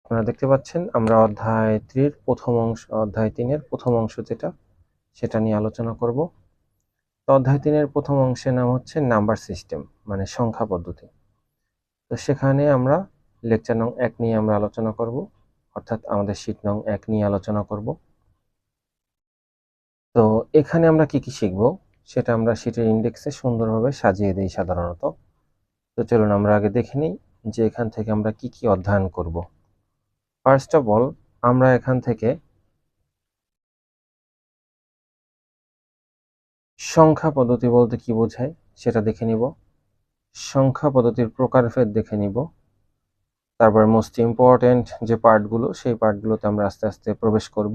আপনারা দেখতে পাচ্ছেন আমরা অধ্যায় 3 এর প্রথম অংশ সেটা নিয়ে আলোচনা করব। তো অধ্যায় 3-এর প্রথম অংশের নাম হচ্ছে নাম্বার সিস্টেম, মানে সংখ্যা পদ্ধতি। তো সেখানে আমরা লেকচার নং 1 নিয়ে আমরা আলোচনা করব, অর্থাৎ আমাদের শীট নং 1 নিয়ে আলোচনা করব। তো এখানে আমরা কি শিখব সেটা আমরা শীটের ইন্ডেক্সে সুন্দরভাবে সাজিয়ে দিই সাধারণত। তো চলুন আমরা আগে দেখে নিই যে এখান থেকে আমরা কি অধ্যয়ন করব। ফার্স্ট অফ অল আমরা এখান থেকে সংখ্যা পদ্ধতি বলতে কি বোঝায় সেটা দেখে নিব। সংখ্যা পদ্ধতির প্রকারভেদ দেখে নিব। তারপর মোস্ট ইম্পর্টেন্ট যে পার্টগুলো, সেই পার্টগুলোতে আমরা আস্তে আস্তে প্রবেশ করব।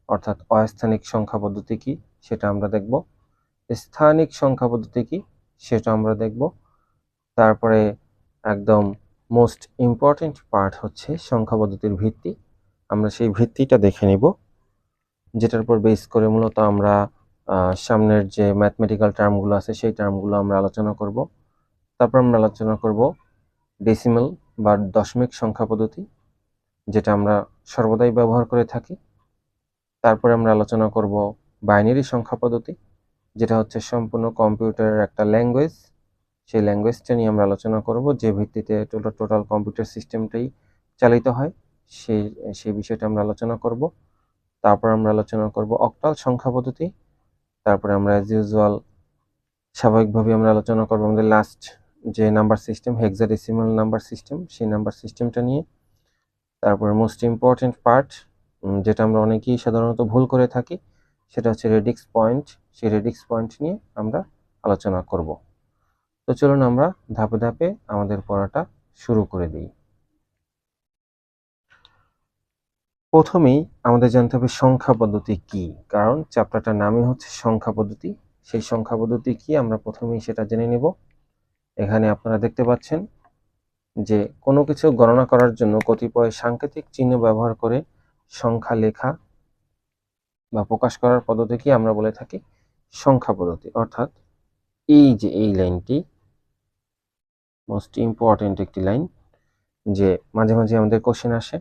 অর্থাৎ অস্থানিক সংখ্যা পদ্ধতি কি সেটা আমরা দেখব, স্থানিক সংখ্যা পদ্ধতি কি সেটা আমরা দেখব। তারপরে একদম মোস্ট ইম্পর্টেন্ট পার্ট হচ্ছে সংখ্যা পদ্ধতির ভিত্তি, আমরা সেই ভিত্তিটা দেখে নিব, যেটার উপর বেস করে মূলত আমরা সামনের যে ম্যাথমেটিক্যাল টার্মগুলো আছে সেই টার্মগুলো আমরা আলোচনা করব। তারপর আমরা আলোচনা করব ডেসিমাল বা দশমিক সংখ্যা পদ্ধতি, যেটা আমরা সর্বদাই ব্যবহার করে থাকি। তারপরে আমরা আলোচনা করব বাইনারি সংখ্যা পদ্ধতি, যেটা হচ্ছে সম্পূর্ণ কম্পিউটারের একটা ল্যাঙ্গুয়েজ। সেই ল্যাঙ্গুয়েজটা নিয়ে আমরা আলোচনা করব, যে ভিত্তিতে টোটাল কম্পিউটার সিস্টেমটাই চালিত হয়, সেই বিষয়টা আমরা আলোচনা করব। তারপর আমরা আলোচনা করব অক্টাল সংখ্যা পদ্ধতি। তারপরে আমরা অ্যাজ ইউজুয়াল স্বাভাবিকভাবে আমরা আলোচনা করব আমাদের লাস্ট যে number system, hexadecimal number system, সেই নাম্বার সিস্টেমটা নিয়ে। তারপরে মোস্ট ইম্পর্টেন্ট পার্ট, যেটা আমরা অনেকেই সাধারণত ভুল করে থাকি, সেটা হচ্ছে রেডিক্স পয়েন্ট। সেই রেডিক্স পয়েন্ট নিয়ে আমরা আলোচনা করব। তো চলুন আমরা ধাপে ধাপে আমাদের পড়াটা শুরু করে দিই। প্রথমেই আমাদের জানতে হবে সংখ্যা পদ্ধতি কি, কারণ চ্যাপ্টারটার নামই হচ্ছে সংখ্যা পদ্ধতি। সেই সংখ্যা পদ্ধতি কি আমরা প্রথমেই সেটা জেনে নেব। এখানে আপনারা দেখতে পাচ্ছেন যে কোনো কিছু গণনা করার জন্য কতিপয় সাংকেতিক চিহ্ন ব্যবহার করে সংখ্যা লেখা বা প্রকাশ করার পদ্ধতিকে আমরা বলে থাকি সংখ্যা পদ্ধতি। অর্থাৎ এই যে এই লাইনটি মোস্ট ইম্পর্টেন্ট একটি লাইন, যে মাঝে মাঝে আমাদের কোশ্চেন আসে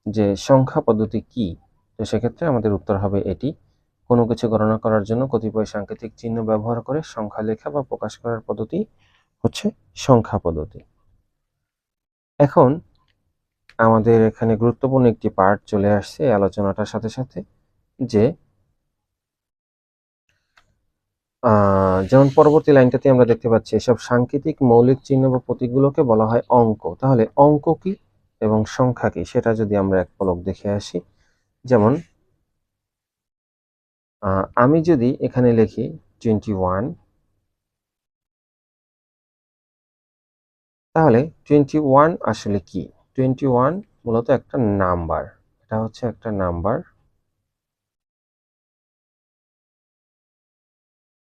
যে সংখ্যা পদ্ধতি কি। তো সেক্ষেত্রে আমাদের উত্তর হবে এটি, কোনো কিছু গণনা করার জন্য কতিপয় সাংকেতিক চিহ্ন ব্যবহার করে সংখ্যা লেখা বা প্রকাশ করার পদ্ধতি হচ্ছে সংখ্যা পদ্ধতি। এখন আমাদের এখানে গুরুত্বপূর্ণ একটি পার্ট চলে আসছে এই আলোচনাটার সাথে সাথে, যে যেমন পরবর্তী লাইনটাতে আমরা দেখতে পাচ্ছি এসব সাংকেতিক মৌলিক চিহ্ন বা প্রতীকগুলোকে বলা হয় অঙ্ক। তাহলে অঙ্ক কি এবং সংখ্যা কি সেটা যদি আমরা এক পলক দেখে আসি। যেমন আমি যদি এখানে লিখি 21, তাহলে 21 আসলে কি? 21 মূলত একটা নাম্বার, এটা হচ্ছে একটা নাম্বার,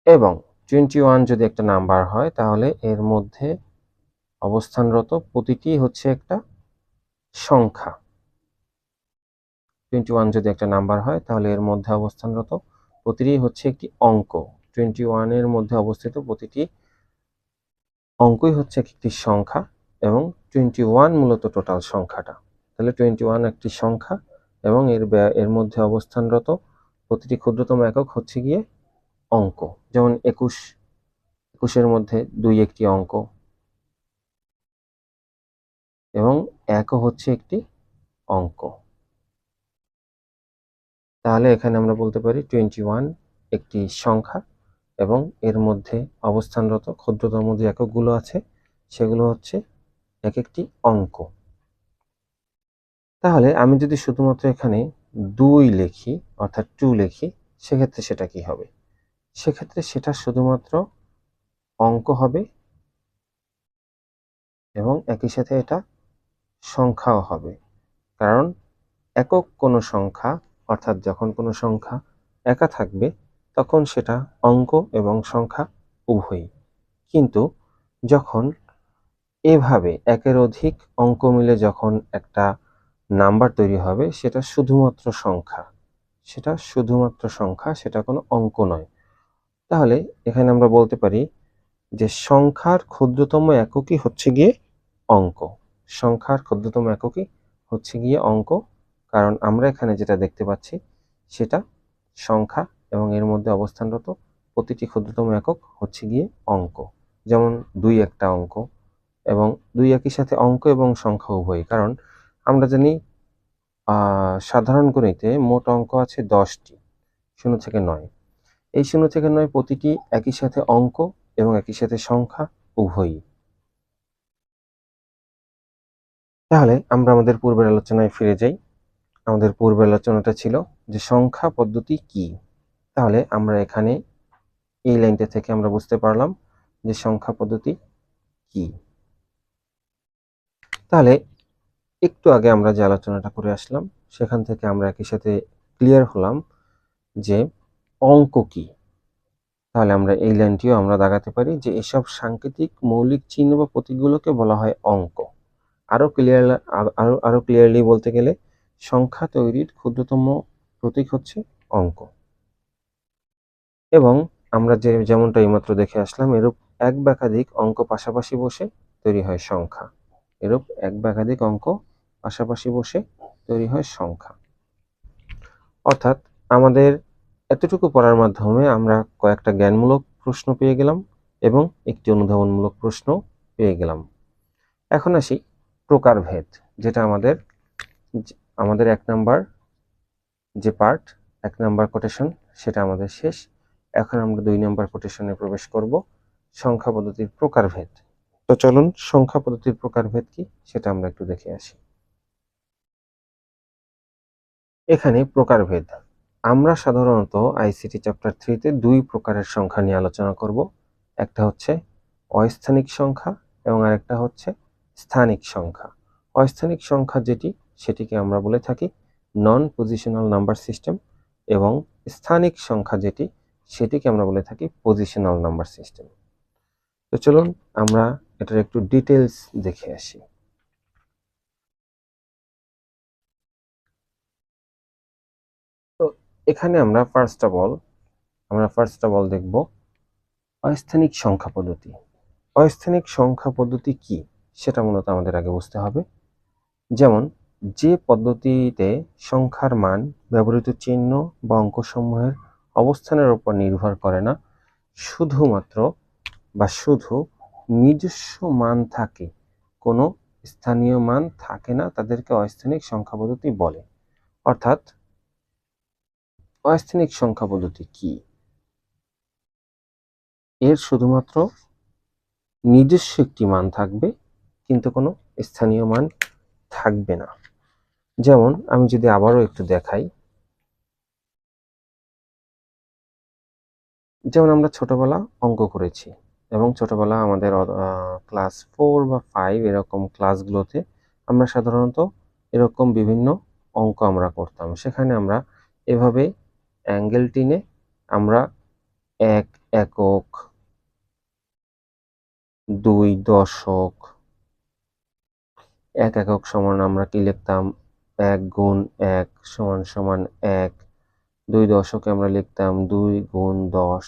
এবং 21 যদি একটা নাম্বার হয় তাহলে এর মধ্যে অবস্থানরত প্রতিটি হচ্ছে একটা সংখ্যা। 21 যদি একটা নাম্বার হয় তাহলে এর মধ্যে অবস্থানরত প্রতিটি হচ্ছে একটি অঙ্ক। 21 এর মধ্যে অবস্থিত প্রতিটি অঙ্কই হচ্ছে একটি সংখ্যা, এবং 21 মূলত টোটাল সংখ্যাটা। তাহলে 21 একটি সংখ্যা এবং এর মধ্যে অবস্থানরত প্রতিটি ক্ষুদ্রতম একক হচ্ছে গিয়ে অঙ্ক। যেমন 21, 21-এর মধ্যে 2 একটি অঙ্ক, এবং 1ও হচ্ছে একটি অঙ্ক। তাহলে এখানে আমরা বলতে পারি 21 একটি সংখ্যা এবং এর মধ্যে অবস্থানরত ক্ষুদ্রতম যে এককগুলো আছে সেগুলো হচ্ছে এক একটি অঙ্ক। তাহলে আমি যদি শুধুমাত্র এখানে 2 লিখি, অর্থাৎ 2 লিখি, সেক্ষেত্রে সেটা কি হবে? সেক্ষেত্রে সেটা শুধুমাত্র অঙ্ক হবে এবং একই সাথে এটা সংখ্যাও হবে। কারণ একক কোনো সংখ্যা, অর্থাৎ যখন কোনো সংখ্যা একা থাকবে তখন সেটা অঙ্ক এবং সংখ্যা উভয়ই। কিন্তু যখন এভাবে একের অধিক অঙ্ক মিলে যখন একটা নাম্বার তৈরি হবে, সেটা শুধুমাত্র সংখ্যা, সেটা কোনো অঙ্ক নয়। তাহলে এখানে আমরা বলতে পারি যে সংখ্যার ক্ষুদ্রতম এককই হচ্ছে গিয়ে অঙ্ক। সংখ্যার ক্ষুদ্রতম এককই হচ্ছে গিয়ে অঙ্ক, কারণ আমরা এখানে যেটা দেখতে পাচ্ছি সেটা সংখ্যা এবং এর মধ্যে অবস্থানরত প্রতিটি ক্ষুদ্রতম একক হচ্ছে গিয়ে অঙ্ক। যেমন 2 একটা অঙ্ক, এবং 2 একই সাথে অঙ্ক এবং সংখ্যা উভয়ই। কারণ আমরা জানি সাধারণ গণিতে মোট অঙ্ক আছে 10টি, 0 থেকে 9। এই 0 থেকে 9 প্রতিটি একই সাথে অঙ্ক এবং একই সাথে সংখ্যা উভয়ই। তাহলে আমরা আমাদের পূর্বের আলোচনায় ফিরে যাই। আমাদের পূর্বের আলোচনাটা ছিল যে সংখ্যা পদ্ধতি কি। তাহলে আমরা এখানে এই লাইনটা থেকে আমরা বুঝতে পারলাম যে সংখ্যা পদ্ধতি কি। তাহলে একটু আগে আমরা যে আলোচনাটা করে আসলাম সেখান থেকে আমরা একই সাথে ক্লিয়ার হলাম যে অঙ্ক কি। তাহলে আমরা এই লাইনটিও আমরা দাগাতে পারি যে এসব সাংকেতিক মৌলিক চিহ্ন বা প্রতীকগুলোকে বলা হয় অঙ্ক। আরো ক্লিয়ারলি বলতে গেলে সংখ্যা তৈরির ক্ষুদ্রতম প্রতীক হচ্ছে অঙ্ক। এবং আমরা যেমনটা এইমাত্র দেখে আসলাম, এরূপ এক বা একাধিক অঙ্ক পাশাপাশি বসে তৈরি হয় সংখ্যা। এরূপ এক বা একাধিক অঙ্ক পাশাপাশি বসে তৈরি হয় সংখ্যা। অর্থাৎ আমাদের এতটুকু পড়ার মাধ্যমে আমরা কয়েকটা জ্ঞানমূলক প্রশ্ন পেয়ে গেলাম এবং একটি অনুধাবনমূলক প্রশ্ন পেয়ে গেলাম। এখন আসি প্রকারভেদ, যেটা আমাদের 1 নাম্বার যে পার্ট, 1 নাম্বার কোটেশন, সেটা আমাদের শেষ। এখন আমরা 2 নাম্বার কোটেশনে প্রবেশ করব, সংখ্যা পদ্ধতির প্রকারভেদ। তো চলুন সংখ্যা পদ্ধতির প্রকারভেদ কি সেটা আমরা একটু দেখে আসি। এখানে প্রকারভেদ, আমরা সাধারণত আইসিটি চ্যাপ্টার 3-তে 2 প্রকারের সংখ্যা নিয়ে আলোচনা করব। একটা হচ্ছে অস্থানিক সংখ্যা এবং আরেকটা হচ্ছে স্থানিক সংখ্যা। অস্থানিক সংখ্যা সেটিকে আমরা বলে থাকি নন পজিশনাল নাম্বার সিস্টেম, এবং স্থানিক সংখ্যা সেটিকে আমরা বলে থাকি পজিশনাল নাম্বার সিস্টেম। তো চলুন আমরা এটার একটু ডিটেলস দেখে আসি। তো এখানে আমরা ফার্স্ট অফ অল দেখব অস্থানিক সংখ্যা পদ্ধতি। অস্থানিক সংখ্যা পদ্ধতি কি সেটা মূলত আমাদের আগে বুঝতে হবে। যেমন যে পদ্ধতিতে সংখ্যার মান ব্যবহৃত চিহ্ন বা অঙ্কসমূহের অবস্থানের উপর নির্ভর করে না, শুধুমাত্র বা শুধু নিজস্ব মান থাকে, কোনো স্থানীয় মান থাকে না, তাদেরকে অস্থানিক সংখ্যা পদ্ধতি বলে। অর্থাৎ অস্থানিক সংখ্যা পদ্ধতি কি? এর শুধুমাত্র নিজস্ব একটি মান থাকবে, কিন্তু কোনো স্থানীয় মান থাকবে না। যেমন আমি যদি আবারও একটু দেখাই, যেমন আমরা ছোটবেলা অঙ্ক করেছি এবং ছোটবেলা আমাদের ক্লাস 4 বা 5 এরকম ক্লাসগুলোতে আমরা সাধারণত এরকম বিভিন্ন অঙ্ক আমরা করতাম। সেখানে আমরা এভাবে অ্যাঙ্গেল টেনে আমরা 1 একক, 2 দশক, 1 একক সমান আমরা কি লিখতাম 1 গুণ 1 সমান সমান 1, 2 দশকে আমরা লিখতাম 2 গুণ 10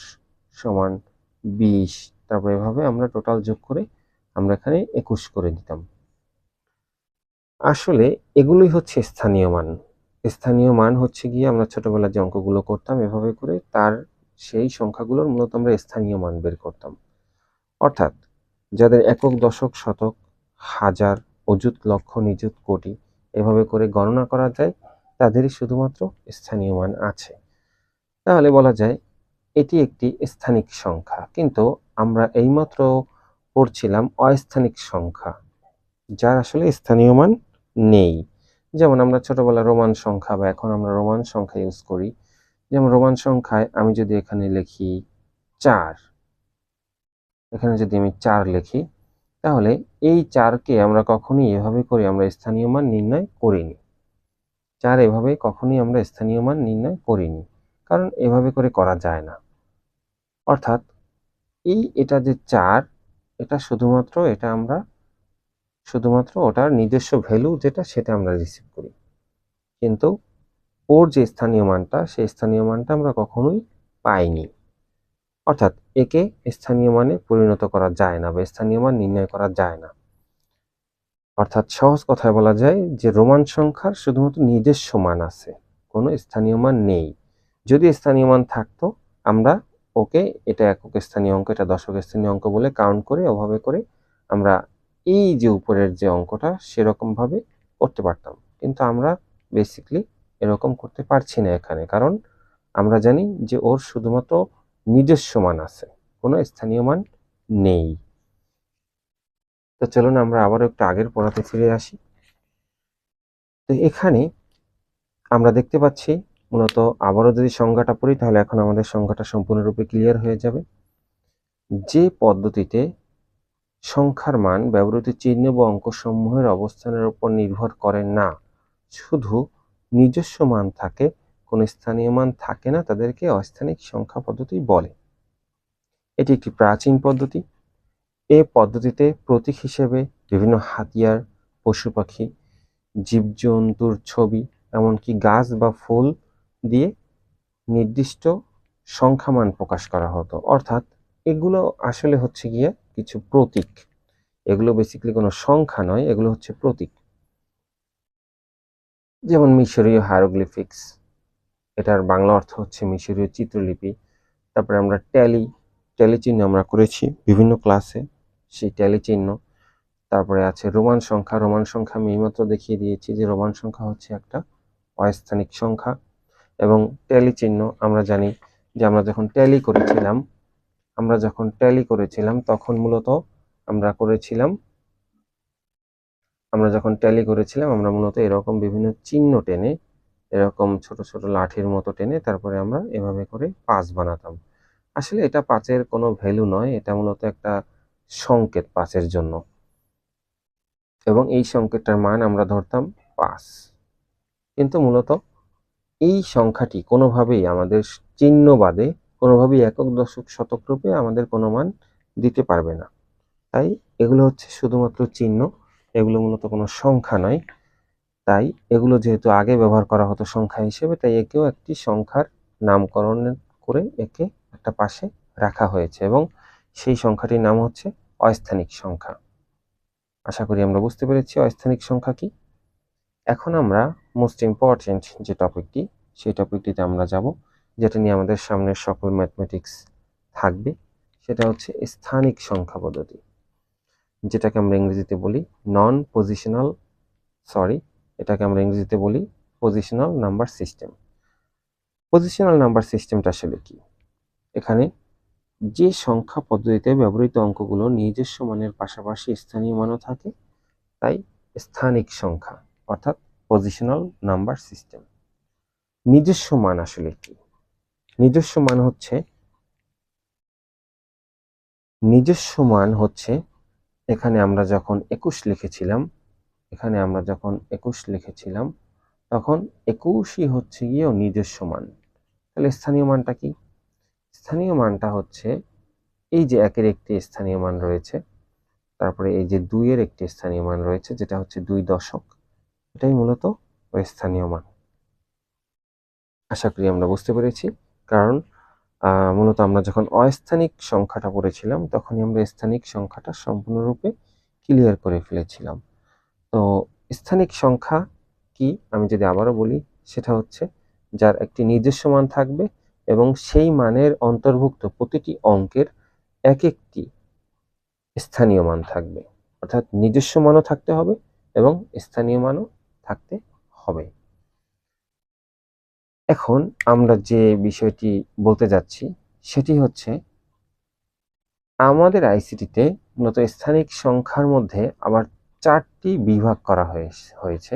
সমান 20। তারপর এভাবে আমরা টোটাল যোগ করে আমরা এখানে 21 করে দিতাম। আসলে এগুলোই হচ্ছে স্থানীয় মান। স্থানীয় মান হচ্ছে গিয়ে আমরা ছোটবেলায় যে অঙ্কগুলো করতাম এভাবে করে তার সেই সংখ্যাগুলোর মূলত আমরা স্থানীয় মান বের করতাম। অর্থাৎ যাদের একক, দশক, শতক, হাজার, অযুত, লক্ষ, নিযুত, কোটি এভাবে করে গণনা করা যায়, তাদেরই শুধুমাত্র স্থানীয় মান আছে। তাহলে বলা যায় এটি একটি স্থানিক সংখ্যা। কিন্তু আমরা এইমাত্র পড়ছিলাম অস্থানিক সংখ্যা, যার আসলে স্থানীয় মান নেই। যেমন আমরা ছোটবেলায় রোমান সংখ্যা বা এখন আমরা রোমান সংখ্যা ইউজ করি। যেমন রোমান সংখ্যায় আমি যদি এখানে লিখি 4, এখানে যদি আমি 4 লিখি, তাহলে এই 4কে আমরা কখনোই এভাবে করে আমরা স্থানীয় মান নির্ণয় করিনি। 4 এভাবে কখনোই আমরা স্থানীয় মান নির্ণয় করিনি, কারণ এভাবে করে করা যায় না। অর্থাৎ এটা যে 4, এটা শুধুমাত্র ওটার নিজস্ব ভ্যালু সেটা আমরা রিসিভ করি, কিন্তু ওর যে স্থানীয় মানটা সেই স্থানীয় মানটা আমরা কখনোই পাইনি। অর্থাৎ একে স্থানীয় মানে পরিণত করা যায় না বা স্থানীয় মান নির্ণয় করা যায় না। অর্থাৎ সহজ কথায় বলা যায় যে রোমান সংখ্যার শুধুমাত্র নিজস্ব মান আছে, কোনো স্থানীয় মান নেই। যদি স্থানীয় মান থাকতো আমরা ওকে এটা একক স্থানীয় অঙ্ক, এটা দশক স্থানীয় অঙ্ক বলে কাউন্ট করে ওভাবে করে আমরা এই যে উপরের যে অঙ্কটা সেরকম ভাবে করতে পারতাম, কিন্তু আমরা বেসিকলি এরকম করতে পারছি না এখানে, কারণ আমরা জানি যে ওর শুধুমাত্র নিজস্ব মান আছে, কোনো স্থানীয় মান নেই। তো চলুন আমরা আবারও একটু আগের পড়াতে ফিরে আসি। তো এখানে আমরা দেখতে পাচ্ছি মূলত আবারও যদি সংজ্ঞাটা পড়ি তাহলে এখন আমাদের সংজ্ঞাটা সম্পূর্ণরূপে ক্লিয়ার হয়ে যাবে। যে পদ্ধতিতে সংখ্যার মান ব্যবহৃত চিহ্ন বা অঙ্কসমূহের অবস্থানের উপর নির্ভর করে না, শুধু নিজস্ব মান থাকে, কোনো স্থানীয় মান থাকে না, তাদেরকে অস্থানিক সংখ্যা পদ্ধতি বলে। এটি একটি প্রাচীন পদ্ধতি। এ পদ্ধতিতে প্রতীক হিসেবে বিভিন্ন হাতিয়ার, পশু পাখি, জীবজন্তুর ছবি, এমনকি গাছ বা ফুল দিয়ে নির্দিষ্ট সংখ্যামান প্রকাশ করা হতো। অর্থাৎ এগুলো আসলে হচ্ছে গিয়ে কিছু প্রতীক, এগুলো বেসিক্যালি কোনো সংখ্যা নয়, এগুলো হচ্ছে প্রতীক। যেমন মিশরীয় হায়ারোগ্লিফিক্স, এটার বাংলা অর্থ হচ্ছে মিশরীয় চিত্রলিপি। তারপরে আমরা ট্যালি চিহ্ন আমরা করেছি বিভিন্ন ক্লাসে, সেই ট্যালি চিহ্ন। তারপরে আছে রোমান সংখ্যা। রোমান সংখ্যা আমি এইমাত্র দেখিয়ে দিয়েছি যে রোমান সংখ্যা হচ্ছে একটা অস্থানিক সংখ্যা। এবং ট্যালি চিহ্ন আমরা জানি যে আমরা যখন ট্যালি করেছিলাম তখন মূলত আমরা মূলত এরকম বিভিন্ন চিহ্ন টেনে, এরকম ছোট ছোট লাঠির মতো টেনে তারপরে আমরা এভাবে করে পাঁচ বানাতাম। আসলে এটা পাঁচের কোনো ভ্যালু নয়, এটা মূলত একটা সংকেত পাঁচের জন্য, এবং এই সংকেতটার মান আমরা ধরতাম 5। কিন্তু মূলত এই সংখ্যাটি কোনোভাবেই আমাদের চিহ্ন বাদে কোনোভাবেই একক, দশক, শতক রূপে আমাদের কোনো মান দিতে পারবে না। তাই এগুলো হচ্ছে শুধুমাত্র চিহ্ন, এগুলো মূলত কোনো সংখ্যা নয়। তাই এগুলো যেহেতু আগে ব্যবহার করা হতো সংখ্যা হিসেবে, তাই একেও একটি সংখ্যার নামকরণ করে একে একটা পাশে রাখা হয়েছে, এবং সেই সংখ্যাটির নাম হচ্ছে অস্থানিক সংখ্যা। আশা করি আমরা বুঝতে পেরেছি অস্থানিক সংখ্যা কি। এখন আমরা মোস্ট ইম্পর্টেন্ট যে টপিকটি, সেই টপিকটিতে আমরা যাব, যেটা নিয়ে আমাদের সামনের সকল ম্যাথমেটিক্স থাকবে। সেটা হচ্ছে স্থানিক সংখ্যা পদ্ধতি, যেটাকে আমরা ইংরেজিতে বলি positional number system. Positional number সিস্টেমটা আসলে কি? এখানে যে সংখ্যা পদ্ধতিতে ব্যবহৃত অঙ্কগুলো নিজস্ব মানের পাশাপাশি স্থানীয় মানও থাকে, তাই স্থানিক সংখ্যা অর্থাৎ পজিশনাল নাম্বার সিস্টেম। নিজস্ব মান আসলে কি? নিজস্ব মান হচ্ছে এখানে আমরা যখন 21 লিখেছিলাম তখন 21ই হচ্ছে গিয়ে নিজস্ব মান। তাহলে স্থানীয় মানটা কি? স্থানীয় মানটা হচ্ছে এই যে 1-এর একটি স্থানীয় মান রয়েছে, তারপরে এই যে 2-এর একটি স্থানীয় মান রয়েছে যেটা হচ্ছে 2 দশক, এটাই মূলত ওই স্থানীয় মান। আশা করি আমরা বুঝতে পেরেছি, কারণ মূলত আমরা যখন অস্থানিক সংখ্যাটা পড়েছিলাম তখনই আমরা স্থানিক সংখ্যাটা সম্পূর্ণরূপে ক্লিয়ার করে ফেলেছিলাম। তো স্থানিক সংখ্যা কি আমি যদি আবারও বলি, সেটা হচ্ছে যার একটি নিজস্ব মান থাকবে এবং সেই মানের অন্তর্ভুক্ত প্রতিটি অঙ্কের এক একটি স্থানীয় মান থাকবে, অর্থাৎ নিজস্ব মানও থাকতে হবে এবং স্থানীয় মানও থাকতে হবে। এখন আমরা যে বিষয়টি বলতে যাচ্ছি সেটি হচ্ছে আমাদের আইসিটিতে মূলত স্থানিক সংখ্যার মধ্যে আবার 4টি বিভাগ করা হয়েছে,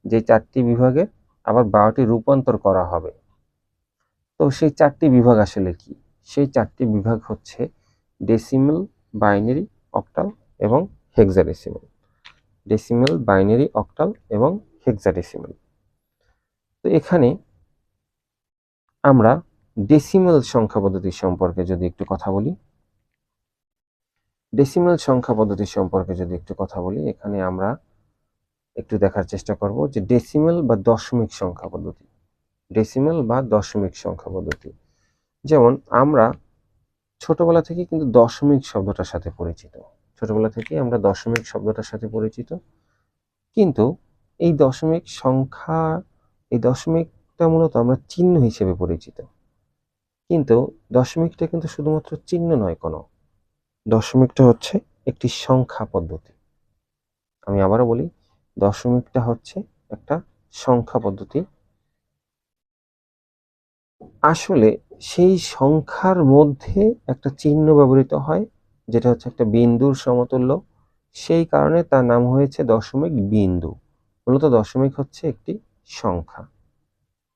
যে 4টি বিভাগে আবার 12টি রূপান্তর করা হবে। তো সেই 4টি বিভাগ আসলে কি? সেই 4টি বিভাগ হচ্ছে ডেসিমেল, বাইনারি, অক্টাল এবং হেক্সাডেসিমেল। ডেসিমেল, বাইনারি, অক্টাল এবং হেক্সাডেসিমেল। তো এখানে আমরা ডেসিমেল সংখ্যা পদ্ধতি সম্পর্কে যদি একটু কথা বলি, এখানে আমরা একটু দেখার চেষ্টা করব যে ডেসিমেল বা দশমিক সংখ্যা পদ্ধতি। যেমন আমরা ছোটবেলা থেকে কিন্তু দশমিক শব্দটার সাথে পরিচিত। কিন্তু এই দশমিকটা মূলত আমরা চিহ্ন হিসেবে পরিচিত, কিন্তু দশমিকটা কিন্তু শুধুমাত্র চিহ্ন নয় কোনো, দশমিকটা হচ্ছে একটি সংখ্যা পদ্ধতি। আমি আবারও বলি, দশমিকটা হচ্ছে একটা সংখ্যা পদ্ধতি। আসলে সেই সংখ্যার মধ্যে একটা চিহ্ন ব্যবহৃত হয়, যেটা হচ্ছে একটা বিন্দুর সমতুল্য, সেই কারণে তার নাম হয়েছে দশমিক বিন্দু। মূলত দশমিক হচ্ছে একটি সংখ্যা,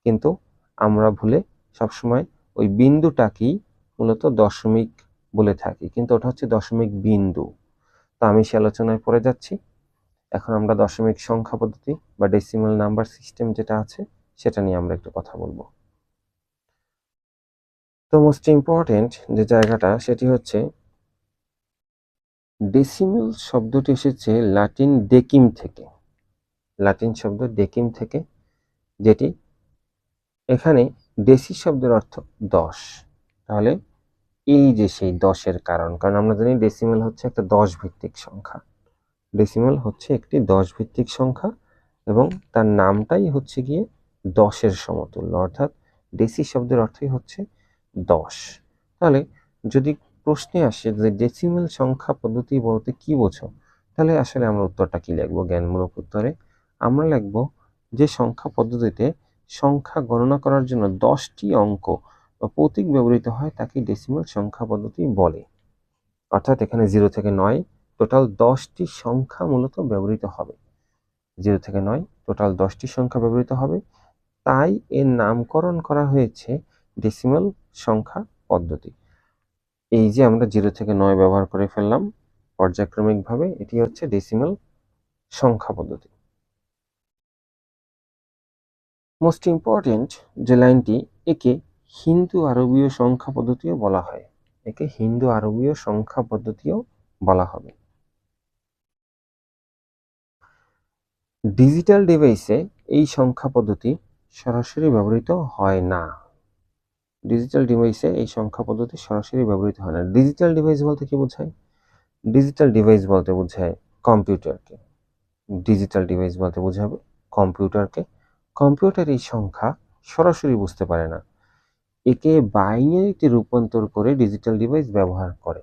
কিন্তু আমরা ভুলে সবসময় ওই বিন্দুটাকেই মূলত দশমিক বলে থাকি, কিন্তু ওটা হচ্ছে দশমিক বিন্দু। তো আমি সে আলোচনায় পড়ে যাচ্ছি। এখন আমরা দশমিক সংখ্যা পদ্ধতি বা ডেসিমাল নাম্বার সিস্টেম যেটা আছে সেটা নিয়ে আমরা একটু কথা বলবো। তো মোস্ট ইম্পর্টেন্ট যে জায়গাটা সেটি হচ্ছে ডেসিমাল শব্দটি এসেছে লাতিন ডেকিম থেকে, লাতিন শব্দ ডেকিম থেকে, যেটি এখানে ডেসি শব্দের অর্থ 10। তাহলে এই যে সেই 10-এর কারণ আমরা জানি ডেসিমাল হচ্ছে একটা 10 ভিত্তিক সংখ্যা, ডেসিমাল হচ্ছে একটি 10 ভিত্তিক সংখ্যা এবং তার নামটাই হচ্ছে গিয়ে 10-এর সমতুল্য, অর্থাৎ ডেসি শব্দের অর্থই হচ্ছে 10। তাহলে যদি প্রশ্নে আসে যে ডেসিমাল সংখ্যা পদ্ধতি বলতে কি বোঝো, তাহলে আসলে আমরা উত্তরটা কি লিখবো? জ্ঞানমূলক উত্তরে আমরা লিখব যে সংখ্যা পদ্ধতিতে সংখ্যা গণনা করার জন্য 10টি অঙ্ক বা প্রতীক ব্যবহৃত হয় তাকে ডেসিমাল সংখ্যা পদ্ধতি বলে। অর্থাৎ এখানে 0 থেকে 9 টোটাল 10টি সংখ্যা মূলত ব্যবহৃত হবে, 0 থেকে 9 টোটাল 10টি সংখ্যা ব্যবহৃত হবে, তাই এর নামকরণ করা হয়েছে ডেসিমাল সংখ্যা পদ্ধতি। এই যে আমরা 0 থেকে 9 ব্যবহার করে ফেললাম পর্যায়ক্রমিকভাবে, এটি হচ্ছে ডেসিমাল সংখ্যা পদ্ধতি। মোস্ট ইম্পর্টেন্ট যে লাইনটি, একে হিন্দু আরবীয় সংখ্যা পদ্ধতিও বলা হয়, একে হিন্দু আরবীয় সংখ্যা পদ্ধতিও বলা হবে। ডিজিটাল ডিভাইসে এই সংখ্যা পদ্ধতি সরাসরি ব্যবহৃত হয় না, ডিজিটাল ডিভাইসে এই সংখ্যা পদ্ধতি সরাসরি ব্যবহৃত হয় না। ডিজিটাল ডিভাইস বলতে কি বোঝায়? ডিজিটাল ডিভাইস বলতে বোঝায় কম্পিউটারকে, ডিজিটাল ডিভাইস বলতে বোঝাবে কম্পিউটারকে। কম্পিউটার এই সংখ্যা সরাসরি বুঝতে পারে না, একে বাইনারিতে রূপান্তর করে ডিজিটাল ডিভাইস ব্যবহার করে,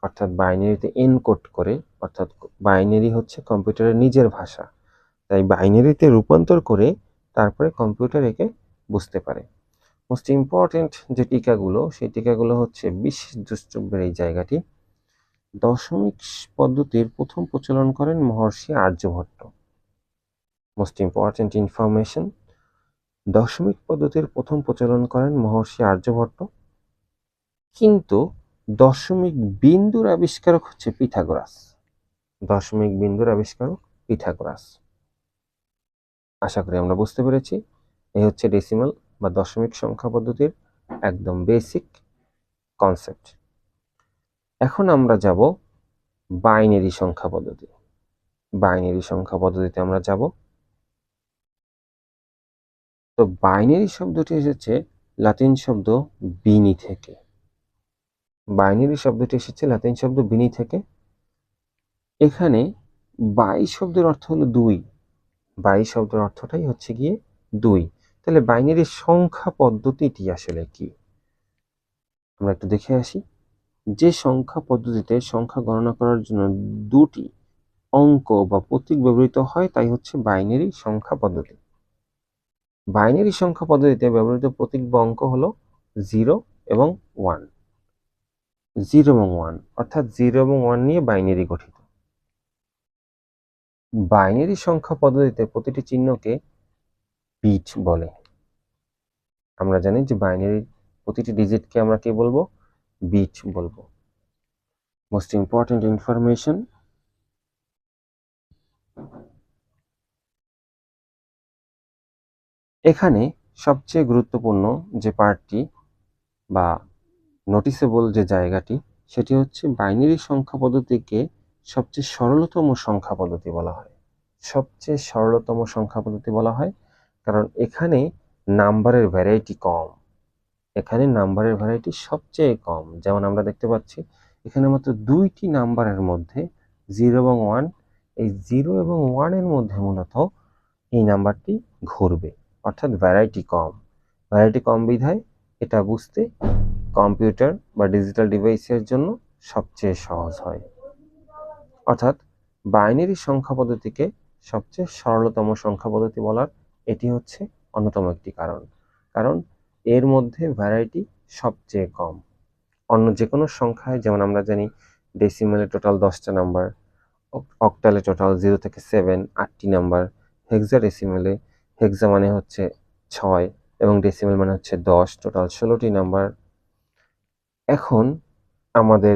অর্থাৎ বাইনারিতে এনকোড করে, অর্থাৎ বাইনারি হচ্ছে কম্পিউটারের নিজের ভাষা, তাই বাইনারিতে রূপান্তর করে তারপরে কম্পিউটার একে বুঝতে পারে। মোস্ট ইম্পর্টেন্ট যে টিকাগুলো, সেই টিকাগুলো হচ্ছে বিশেষ দ্রষ্টব্যের এই জায়গাটি। দশমিক পদ্ধতির প্রথম প্রচলন করেন মহর্ষি আর্যভট্ট। মোস্ট ইম্পর্টেন্ট ইনফরমেশন, দশমিক পদ্ধতির প্রথম প্রচলন করেন মহর্ষি আর্যভট্ট, কিন্তু দশমিক বিন্দুর আবিষ্কারক হচ্ছে পিথাগোরাস, দশমিক বিন্দুর আবিষ্কারক পিথাগোরাস। আশা করি আমরা বুঝতে পেরেছি। এই হচ্ছে ডেসিমাল বা দশমিক সংখ্যা পদ্ধতির একদম বেসিক কনসেপ্ট। এখন আমরা যাব বাইনারি সংখ্যা পদ্ধতি, বাইনারি সংখ্যা পদ্ধতিতে আমরা যাব। তো বাইনারি শব্দটি এসেছে লাতিন শব্দ বিনি থেকে, বাইনারি শব্দটি এসেছে লাতিন শব্দ বিনি থেকে। এখানে বাই শব্দের অর্থ হলো 2, বাই শব্দের অর্থটাই হচ্ছে গিয়ে 2। তাহলে বাইনারি সংখ্যা পদ্ধতিটি আসলে কি আমরা একটু দেখে আসি। যে সংখ্যা পদ্ধতিতে সংখ্যা গণনা করার জন্য 2টি অঙ্ক বা প্রতীক ব্যবহৃত হয় তাই হচ্ছে বাইনারি সংখ্যা পদ্ধতি। বাইনারি সংখ্যা পদ্ধতিতে ব্যবহৃত প্রতীক বা অঙ্ক হলো 0 এবং 1, 0 এবং 1, অর্থাৎ 0 এবং 1 নিয়ে বাইনারি গঠিত। বাইনারি সংখ্যা পদ্ধতিতে প্রতিটি চিহ্নকে বিট বলে। আমরা জানি যে বাইনারির প্রতিটি ডিজিটকে আমরা কি বলবো? বিট বলবো। মোস্ট ইম্পর্টেন্ট ইনফরমেশন, এখানে সবচেয়ে গুরুত্বপূর্ণ যে পার্টটি বা নোটিসেবল যে জায়গাটি, সেটি হচ্ছে বাইনারি সংখ্যা পদ্ধতিকে সবচেয়ে সরলতম সংখ্যা পদ্ধতি বলা হয়, সবচেয়ে সরলতম সংখ্যা পদ্ধতি বলা হয়, কারণ এখানে নাম্বারের ভ্যারাইটি কম, এখানে নাম্বারের ভ্যারাইটি সবচেয়ে কম। যেমন আমরা দেখতে পাচ্ছি এখানে মাত্র 2টি নাম্বারের মধ্যে 0 এবং 1 এই 0 এবং 1 এর মধ্যে মূলত এই নাম্বারটি ঘুরবে, অর্থাৎ ভ্যারাইটি কম বিধায় এটা বুঝতে কম্পিউটার বা ডিজিটাল ডিভাইসের জন্য সবচেয়ে সহজ হয়। অর্থাৎ বাইনারি সংখ্যা পদ্ধতিকে সবচেয়ে সরলতম সংখ্যা পদ্ধতি বলার এটি হচ্ছে অন্যতম একটি কারণ এর মধ্যে ভ্যারাইটি সবচেয়ে কম। অন্য যে কোনো সংখ্যায় যেমন আমরা জানি ডেসিমেলে টোটাল 10টা নাম্বার, অক্টালে টোটাল 0 থেকে 7 8টি নাম্বার, হেক্সাডেসিমেলে হেক্সা মানে হচ্ছে 6 এবং ডেসিমেল মানে হচ্ছে 10, টোটাল 16টি নাম্বার। এখন আমাদের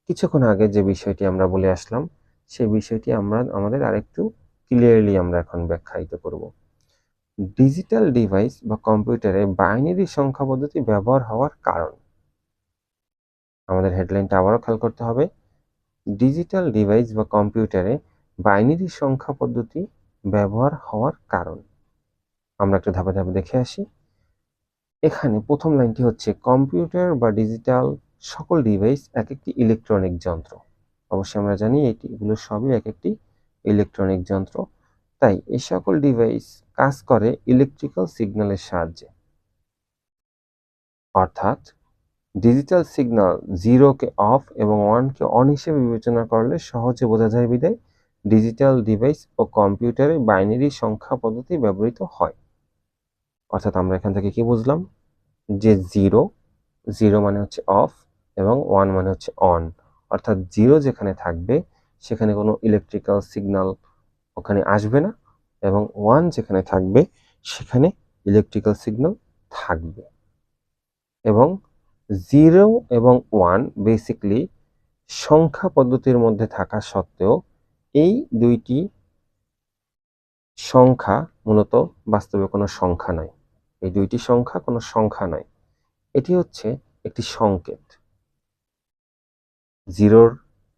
কিছুক্ষণ আগে যে বিষয়টি আমরা বলে আসলাম সেই বিষয়টি আমাদের আরেকটু ক্লিয়ারলি আমরা এখন ব্যাখ্যায়িত করব। ডিজিটাল ডিভাইস বা কম্পিউটারে বাইনারি সংখ্যা পদ্ধতি ব্যবহার হওয়ার কারণ। আমাদের হেডলাইনটা আবারও খেয়াল করতে হবে। ডিজিটাল ডিভাইস বা কম্পিউটারে বাইনারি সংখ্যা পদ্ধতি ব্যবহার হওয়ার কারণ আমরা একটু ধাপে ধাপে দেখে আসি। এখানে প্রথম লাইনটি হচ্ছে কম্পিউটার বা ডিজিটাল সকল ডিভাইস এক একটি ইলেকট্রনিক যন্ত্র। অবশ্যই আমরা জানি এগুলো সবই এক একটি ইলেকট্রনিক যন্ত্র, তাই এই সকল ডিভাইস কাজ করে ইলেকট্রিক্যাল সিগন্যালের সাহায্যে। অর্থাৎ ডিজিটাল সিগন্যাল 0কে অফ এবং 1কে অন হিসেবে বিবেচনা করলে সহজে বোঝা যায় বিধায় ডিজিটাল ডিভাইস ও কম্পিউটারে বাইনারি সংখ্যা পদ্ধতি ব্যবহৃত হয়। অর্থাৎ আমরা এখান থেকে কি বুঝলাম যে 0 মানে হচ্ছে অফ এবং 1 মানে হচ্ছে অন। অর্থাৎ 0 যেখানে থাকবে সেখানে কোনো ইলেকট্রিক্যাল সিগন্যাল ওখানে আসবে না এবং 1 যেখানে থাকবে সেখানে ইলেকট্রিক্যাল সিগন্যাল থাকবে। এবং 0 এবং 1 বেসিক্যালি সংখ্যা পদ্ধতির মধ্যে থাকা সত্ত্বেও এই দুইটি সংখ্যা মূলত বাস্তবে কোনো সংখ্যা নয়। এই দুইটি সংখ্যা কোনো সংখ্যা নয়, এটি হচ্ছে একটি সংকেত। 0-র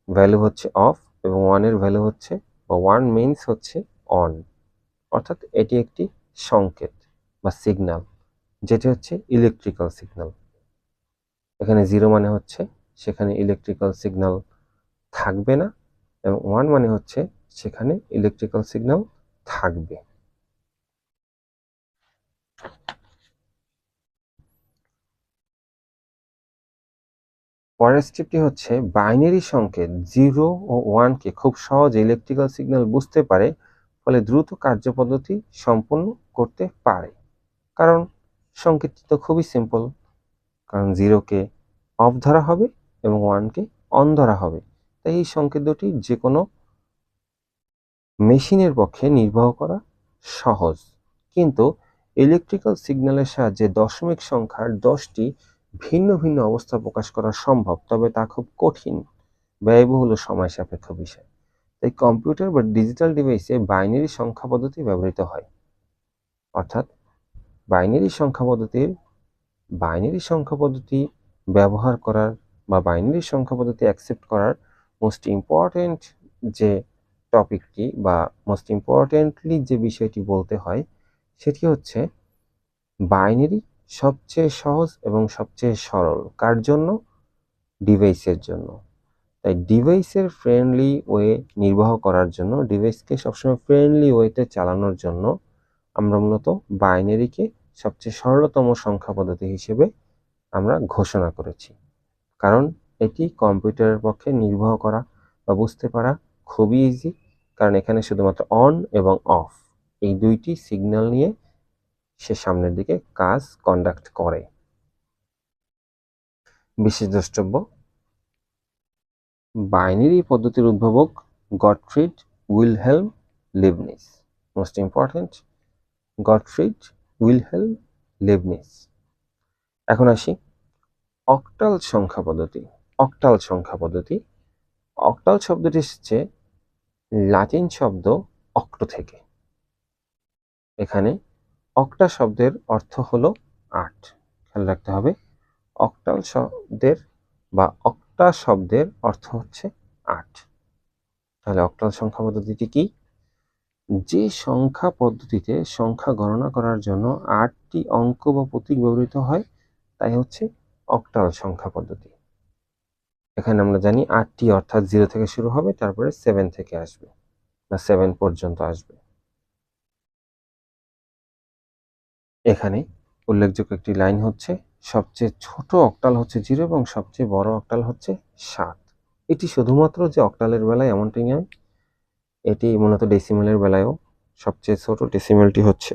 ভ্যালু হচ্ছে অফ এবং 1-এর ভ্যালু হচ্ছে বা 1 মিনস হচ্ছে অন। অর্থাৎ এটি একটি সংকেত বা সিগন্যাল, যেটি হচ্ছে ইলেকট্রিক্যাল সিগন্যাল। এখানে 0 মানে হচ্ছে সেখানে ইলেকট্রিক্যাল সিগন্যাল থাকবে না এবং 1 মানে হচ্ছে সেখানে ইলেকট্রিক্যাল সিগন্যাল থাকবে। পরের স্টেপটি হচ্ছে বাইনারি সংকেত 0 ও 1কে খুব সহজে ইলেকট্রিক্যাল সিগন্যাল বুঝতে পারে, ফলে দ্রুত কার্যপদ্ধতি সম্পন্ন করতে পারে। কারণ সংকেতটি তো খুবই সিম্পল, কারণ 0কে অফ ধরা হবে এবং 1কে অন ধরা হবে, তাই এই সংকেত দুটি যে কোনো মেশিনের পক্ষে নির্বাহ করা সহজ। কিন্তু ইলেকট্রিক্যাল সিগন্যালের সাহায্যে দশমিক সংখ্যার 10টি ভিন্ন ভিন্ন অবস্থা প্রকাশ করা সম্ভব, তবে তা খুব কঠিন, ব্যয়বহুল ও সময় সাপেক্ষ বিষয়। তাই কম্পিউটার বা ডিজিটাল ডিভাইসে বাইনারি সংখ্যা পদ্ধতি ব্যবহৃত হয়। অর্থাৎ বাইনারি সংখ্যা পদ্ধতি ব্যবহার করার বা বাইনারি সংখ্যা পদ্ধতি অ্যাকসেপ্ট করার মোস্ট ইম্পর্টেন্ট যে টপিকটি বা মোস্ট ইম্পর্টেন্টলি যে বিষয়টি বলতে হয় সেটি হচ্ছে বাইনারি সবচেয়ে সহজ এবং সবচেয়ে সরল কার জন্য? ডিভাইসের জন্য। তাই ডিভাইসের ফ্রেন্ডলি ওয়ে নির্বাহ করার জন্য, ডিভাইসকে সবসময় ফ্রেন্ডলি ওয়েতে চালানোর জন্য আমরা মূলত বাইনারিকে সবচেয়ে সরলতম সংখ্যা পদ্ধতি হিসেবে আমরা ঘোষণা করেছি। কারণ এটি কম্পিউটারের পক্ষে নির্বাহ করা বা বুঝতে পারা খুবই ইজি, কারণ এখানে শুধুমাত্র অন এবং অফ এই দুইটি সিগন্যাল নিয়ে সে সামনের দিকে কাজ কন্ডাক্ট করে। বিশেষ দ্রষ্টব্য, বাইনারি পদ্ধতির উদ্ভাবক Gottfried Wilhelm Leibniz. Most important, Gottfried Wilhelm Leibniz. এখন আসি অক্টাল সংখ্যা পদ্ধতি। অক্টাল শব্দটি এসেছে লাতিন শব্দ অক্টো থেকে। এখানে অক্টা শব্দের অর্থ হলো 8। খেয়াল রাখতে হবে, অক্টাল শব্দের বা অক্টা শব্দের অর্থ হচ্ছে 8। তাহলে অক্টাল সংখ্যা পদ্ধতিটি কি? যে সংখ্যা পদ্ধতিতে সংখ্যা গণনা করার জন্য 8টি অঙ্ক বা প্রতীক ব্যবহৃত হয় তাই হচ্ছে অক্টাল সংখ্যা পদ্ধতি। এখানে আমরা জানি 8টি অর্থাৎ 0 থেকে শুরু হবে, তারপরে 7 থেকে আসবে। বা 7 পর্যন্ত আসবে। এখানে উল্লেখযোগ্য একটি লাইন হচ্ছে সবচেয়ে ছোট অক্টাল হচ্ছে 0 এবং সবচেয়ে বড় অক্টাল হচ্ছে 7। এটি শুধুমাত্র যে অক্টালের বেলায় এমনটি নয়, এটি মূলত ডেসিমেলের বেলায়ও সবচেয়ে ছোট ডেসিমেলটি হচ্ছে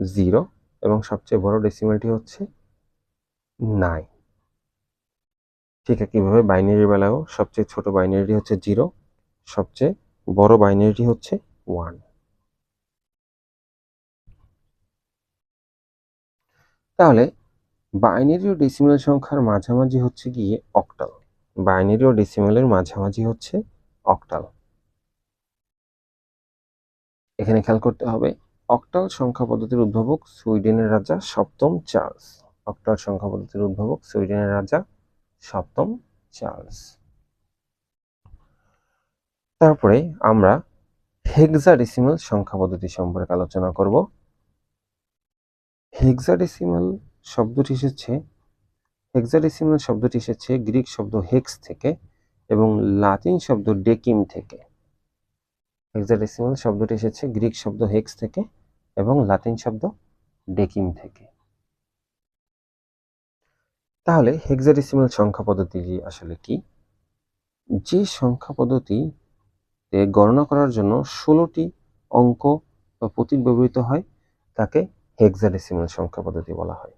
0 এবং সবচেয়ে বড় ডেসিমেলটি হচ্ছে 9। ঠিক একইভাবে বাইনারির বেলায়ও সবচেয়ে ছোট বাইনারিটি হচ্ছে 0, সবচেয়ে বড় বাইনারিটি হচ্ছে 1। তাহলে বাইনারি ও ডেসিমেল সংখ্যার মাঝামাঝি হচ্ছে গিয়ে অক্টাল। বাইনারি ও ডেসিমেলের মাঝামাঝি হচ্ছে অক্টাল। এখানে খেয়াল করতে হবে অক্টাল সংখ্যা পদ্ধতির উদ্ভাবক সুইডেনের রাজা সপ্তম চার্লস। অক্টাল সংখ্যা পদ্ধতির উদ্ভাবক সুইডেনের রাজা সপ্তম চার্লস। তারপরে আমরা হেক্সাডেসিমাল সংখ্যা পদ্ধতি সম্পর্কে আলোচনা করব। হেক্সাডেসিমাল শব্দটি এসেছে গ্রিক শব্দ হেক্স থেকে এবং লাতিন শব্দ ডেকিম থেকে। হেক্সাডেসিমাল শব্দটি এসেছে গ্রিক শব্দ হেক্স থেকে এবং লাতিন শব্দ ডেকিম থেকে। তাহলে হেক্সাডেসিমাল সংখ্যা পদ্ধতিটি আসলে কি? যে সংখ্যা পদ্ধতিতে গণনা করার জন্য 16টি অঙ্ক বা প্রতীক ব্যবহৃত হয় তাকে হেক্সাডেসিমাল সংখ্যা পদ্ধতি বলা হয়।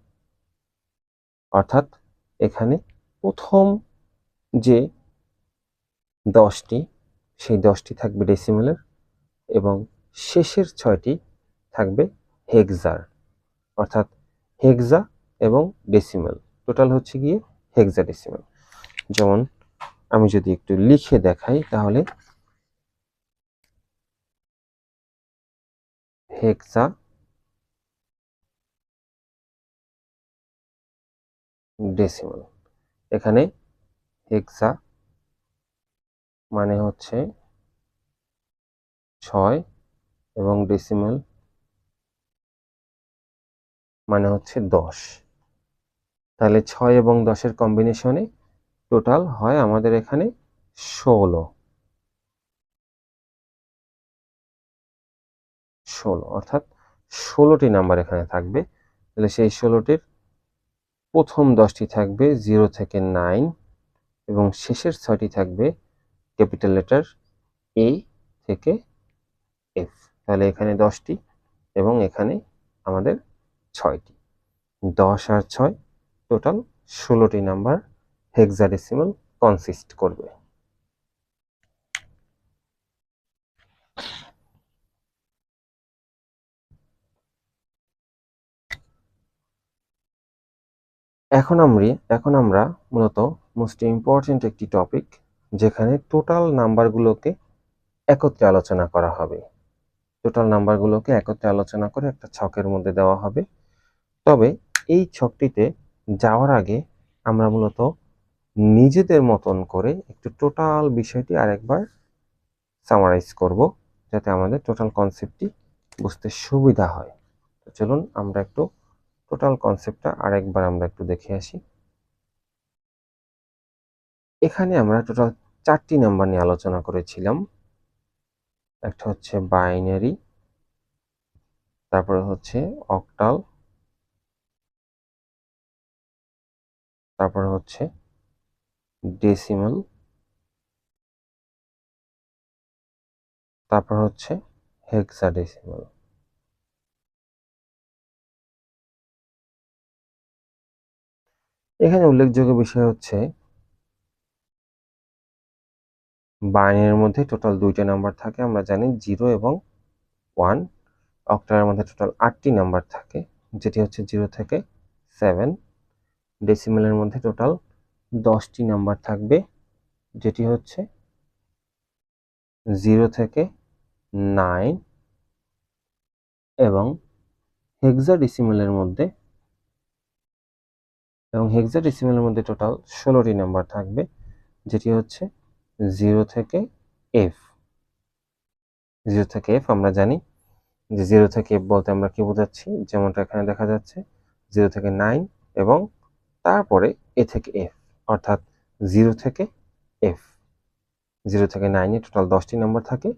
অর্থাৎ এখানে প্রথম যে 10টি সেই 10টি থাকবে ডেসিমেলের এবং শেষের 6টি থাকবে হেক্সার। অর্থাৎ হেক্সা এবং ডেসিমেল টোটাল হচ্ছে গিয়ে হেক্সাডেসিমেল। যেমন আমি যদি একটু লিখে দেখাই তাহলে হেক্সা ডেসিমেল। এখানে হেক্সা মানে হচ্ছে 6 এবং ডেসিমেল মানে হচ্ছে 10। তাহলে 6 এবং 10-এর কম্বিনেশনে টোটাল হয় আমাদের এখানে 16। অর্থাৎ 16টি নাম্বার এখানে থাকবে। তাহলে সেই 16টির প্রথম 10টি থাকবে 0 থেকে 9 এবং শেষের 6টি থাকবে ক্যাপিটাল লেটার এ থেকে এফ। তাহলে এখানে 10টি এবং এখানে আমাদের 6টি। 10 আর 6 টোটাল 16টি নাম্বার হেক্সাডেসিমাল কনসিস্ট করবে। এখন আমরা মূলত মোস্ট ইম্পর্টেন্ট একটি টপিক যেখানে টোটাল নাম্বারগুলোকে একত্রে আলোচনা করা হবে। টোটাল নাম্বারগুলোকে একত্রে আলোচনা করে একটা ছকের মধ্যে দেওয়া হবে। তবে এই ছকটিতে যাওয়ার আগে আমরা মূলত নিজেদের মতন করে একটু টোটাল বিষয়টি আরেকবার সামারাইজ করব যাতে আমাদের টোটাল কনসেপ্টটি বুঝতে সুবিধা হয়। তো চলুন আমরা একটু টোটাল কনসেপ্টটা আরেকবার আমরা একটু দেখে আসি। এখানে আমরা টোটাল 4টি নাম্বার নিয়ে আলোচনা করেছিলাম। একটা হচ্ছে বাইনারি, তারপরে হচ্ছে অক্টাল, তারপরে হচ্ছে ডেসিমাল, তারপর হচ্ছে হেক্সাডেসিমাল। এখানে উল্লেখযোগ্য বিষয় হচ্ছে বাইনারির মধ্যে টোটাল 2টা নাম্বার থাকে, আমরা জানি 0 এবং 1। অক্টালের মধ্যে টোটাল 8টি নাম্বার থাকে যেটি হচ্ছে 0 থেকে 7। ডেসিমেলের মধ্যে টোটাল 10টি নাম্বার থাকবে যেটি হচ্ছে 0 থেকে 9 এবং হেক্সাডেসিমেলের মধ্যে টোটাল 16টি নাম্বার থাকবে যেটি হচ্ছে 0 থেকে এফ। 0 থেকে এফ আমরা জানি যে 0 থেকে এফ বলতে আমরা কি বোঝাচ্ছি, যেমনটা এখানে দেখা যাচ্ছে 0 থেকে 9 এবং তারপরে এ থেকে এফ, অর্থাৎ 0 থেকে এফ। 0 থেকে 9-এ টোটাল 10টি নাম্বার থাকে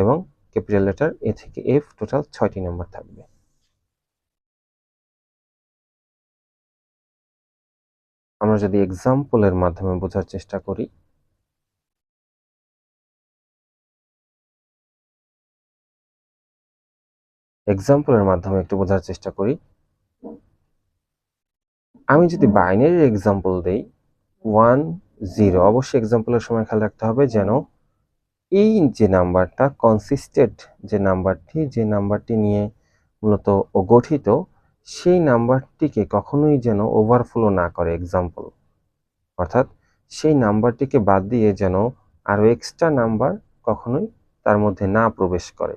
এবং ক্যাপিটাল লেটার এ থেকে এফ, টোটাল 6টি নাম্বার থাকবে। আমরা যদি এক্সাম্পলের মাধ্যমে বোঝার চেষ্টা করি, এক্সাম্পলের মাধ্যমে একটু বোঝার চেষ্টা করি, আমি যদি বাইনারির এক্সাম্পল দেই 1 0, অবশ্যই এক্সাম্পলের সময় খেয়াল রাখতে হবে যেন এই যে নাম্বারটা কনসিস্টেড, যে নাম্বারটি নিয়ে মূলত গঠিত, সেই নাম্বারটিকে কখনোই যেন ওভারফ্লো না করে এক্সাম্পল, অর্থাৎ সেই নাম্বারটিকে বাদ দিয়ে যেন আরও এক্সট্রা নাম্বার কখনোই তার মধ্যে না প্রবেশ করে।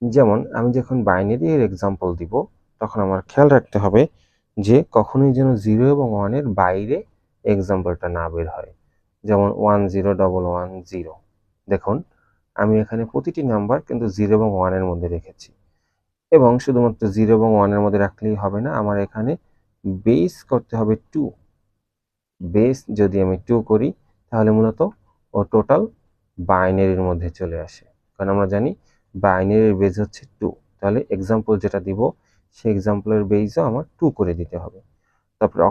যেমন আমি যখন বাইনারি এর এক্সাম্পল দিব তখন আমার খেয়াল রাখতে হবে যে কখনোই যেন 0 এবং 1 এর বাইরে এক্সাম্পলটা না বের হয়। যেমন 1 0 1 1 0, দেখুন আমি এখানে প্রতিটি নাম্বার কিন্তু 0 এবং 1 এর মধ্যে রেখেছি, এবং শুধুমাত্র 0 এবং 1 এর মধ্যে রাখলেই হবে না, আমার এখানে বেস করতে হবে 2। বেস যদি আমি 2 করি তাহলে মূলত ও টোটাল বাইনারির মধ্যে চলে আসে, কারণ আমরা জানি বাইনারির বেস হচ্ছে 2। তাহলে এক্সাম্পল যেটা দিব সেই এক্সাম্পলের বেসও আমার 2 করে দিতে হবে। তারপরে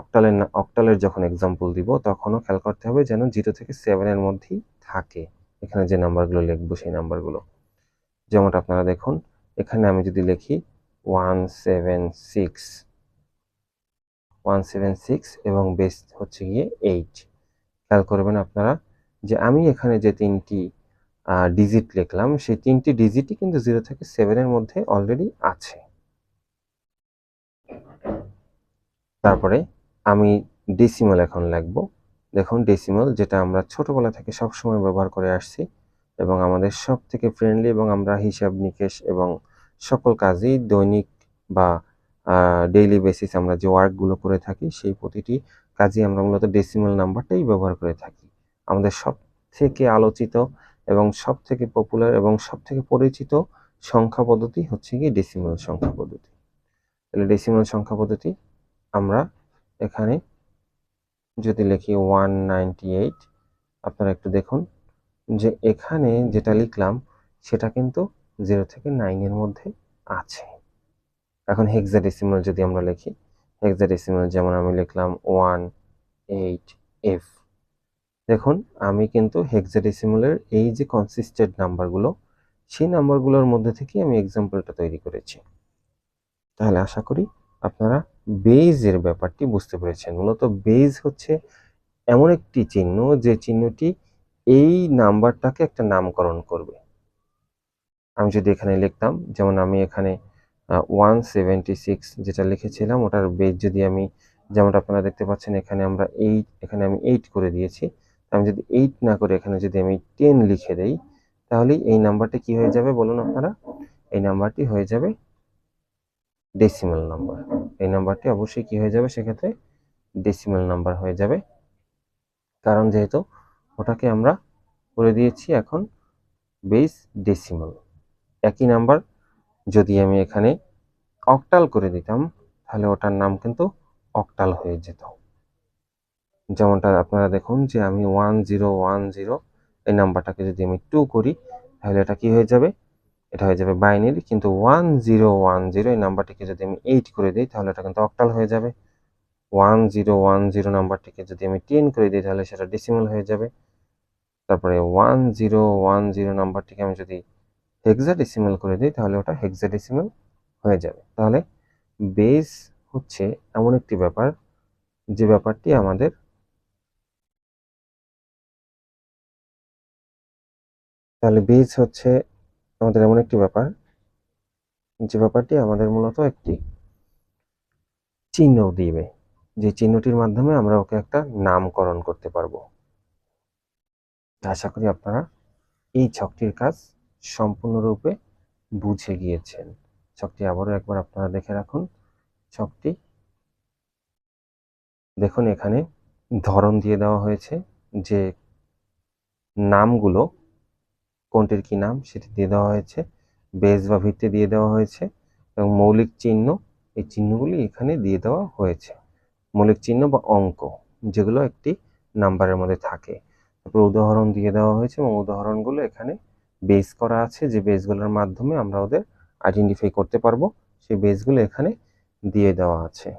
অক্টালের যখন এক্সাম্পল দিব তখনও খেয়াল করতে হবে যেন 0 থেকে 7 এর মধ্যেই থাকে এখানে যে নাম্বারগুলো লিখবো সেই নাম্বারগুলো। যেমনটা আপনারা দেখুন এখানে আমি যদি লিখি 176 এবং বেস হচ্ছে গিয়ে 8, খেয়াল করবেন আপনারা যে আমি এখানে যে 3টি ডিজিট লিখলাম সেই 3টি ডিজিটই কিন্তু 0 থেকে 7 এর মধ্যে অলরেডি আছে। তারপরে আমি ডেসিমাল এখন লিখব। দেখুন ডেসিমাল যেটা আমরা ছোটবেলা থেকে সবসময় ব্যবহার করে আসছি এবং আমাদের সব থেকে ফ্রেন্ডলি, এবং আমরা হিসাব নিকেশ এবং সকল কাজেই দৈনিক বা ডেইলি বেসিস আমরা যে ওয়ার্কগুলো করে থাকি সেই প্রতিটি কাজে আমরা মূলত ডেসিমাল নাম্বারটাই ব্যবহার করে থাকি। আমাদের সব থেকে আলোচিত এবং সব থেকে পপুলার এবং সব থেকে পরিচিত সংখ্যা পদ্ধতি হচ্ছে গিয়ে ডেসিমাল সংখ্যা পদ্ধতি। তাহলে ডেসিমাল সংখ্যা পদ্ধতি আমরা এখানে যদি লিখি 198, আপনারা একটু দেখুন যে এখানে যেটা লিখলাম সেটা কিন্তু 0 থেকে 9 এর মধ্যে আছে। এখন হেক্সাডেসিমাল যদি আমরা লিখি, হেক্সাডেসিমাল যেমন আমি লিখলাম 18F, দেখুন আমি কিন্তু হেক্সাডেসিমালের এই যে কনসিস্টেড নাম্বারগুলো সেই নাম্বারগুলোর মধ্যে থেকে আমি এক্সাম্পলটা তৈরি করেছি। তাহলে আশা করি আপনারা বেজের ব্যাপারটি বুঝতে পেরেছেন। মূলত বেজ হচ্ছে এমন একটি চিহ্ন যে চিহ্নটি এই নাম্বারটাকে একটা নামকরণ করবে। আমি যদি এখানে লিখতাম, যেমন আমি এখানে 176 যেটা লিখেছিলাম ওটার বেজ যদি আমি, যেমনটা আপনারা দেখতে পাচ্ছেন এখানে আমরা 8, এখানে আমি 8 করে দিয়েছি, আমি যদি 8 না করে এখানে যদি আমি 10 লিখে দেই তাহলে এই নাম্বারটি কি হয়ে যাবে বলুন আপনারা? এই নাম্বারটি হয়ে যাবে ডেসিমাল নাম্বার। এই নাম্বারটি অবশ্যই কি হয়ে যাবে সেক্ষেত্রে? ডেসিমাল নাম্বার হয়ে যাবে, কারণ যেহেতু ওটাকে আমরা করে দিয়েছি এখন বেস ডেসিমাল। একই নাম্বার যদি আমি এখানে অক্টাল করে দিতাম তাহলে ওটার নাম কিন্তু অক্টাল হয়ে যেত। যেমনটা আপনারা দেখুন যে আমি 1010 এই নাম্বারটাকে যদি আমি 2 করি তাহলে এটা কি হয়ে যাবে? এটা হয়ে যাবে বাইনারি, কিন্তু 1010 এই নাম্বারটিকে যদি আমি 8 করে দিই তাহলে এটা কিন্তু অক্টাল হয়ে যাবে। 1010 নাম্বারটিকে যদি আমি 10 করে দিই তাহলে সেটা ডেসিমাল হয়ে যাবে। তারপরে 1010 নাম্বারটিকে আমি যদি হেক্সাডেসিমাল করে দিই তাহলে ওটা হেক্সাডেসিমাল হয়ে যাবে। তাহলে বেস হচ্ছে এমন একটি ব্যাপার যে ব্যাপারটি আমাদের বেস হচ্ছে আমাদের এমন একটি ব্যাপার যে ব্যাপারটি আমাদের মূলত একটি চিহ্ন দিবে, যে চিহ্নটির মাধ্যমে আমরা ওকে একটা নামকরণ করতে পারবো। আশা করি আপনারা এই ছকটির কাজ সম্পূর্ণরূপে বুঝে গিয়েছেন। ছকটি আবারও একবার আপনারা দেখে রাখুন। ছকটি দেখুন এখানে ধরন দিয়ে দেওয়া হয়েছে, যে নামগুলো কোনটির কি নাম সেটি দিয়ে দেওয়া হয়েছে, বেস বা ভিত্তি দিয়ে দেওয়া হয়েছে, এবং মৌলিক চিহ্ন, এই চিহ্নগুলি এখানে দিয়ে দেওয়া হয়েছে। মৌলিক চিহ্ন বা অঙ্ক যেগুলো একটি নাম্বারের মধ্যে থাকে, তারপর উদাহরণ দিয়ে দেওয়া হয়েছে এবং উদাহরণগুলো এখানে বেস করা আছে, যে বেসগুলোর মাধ্যমে আমরা ওদের আইডেন্টিফাই করতে পারবো, সেই বেসগুলো এখানে দিয়ে দেওয়া আছে।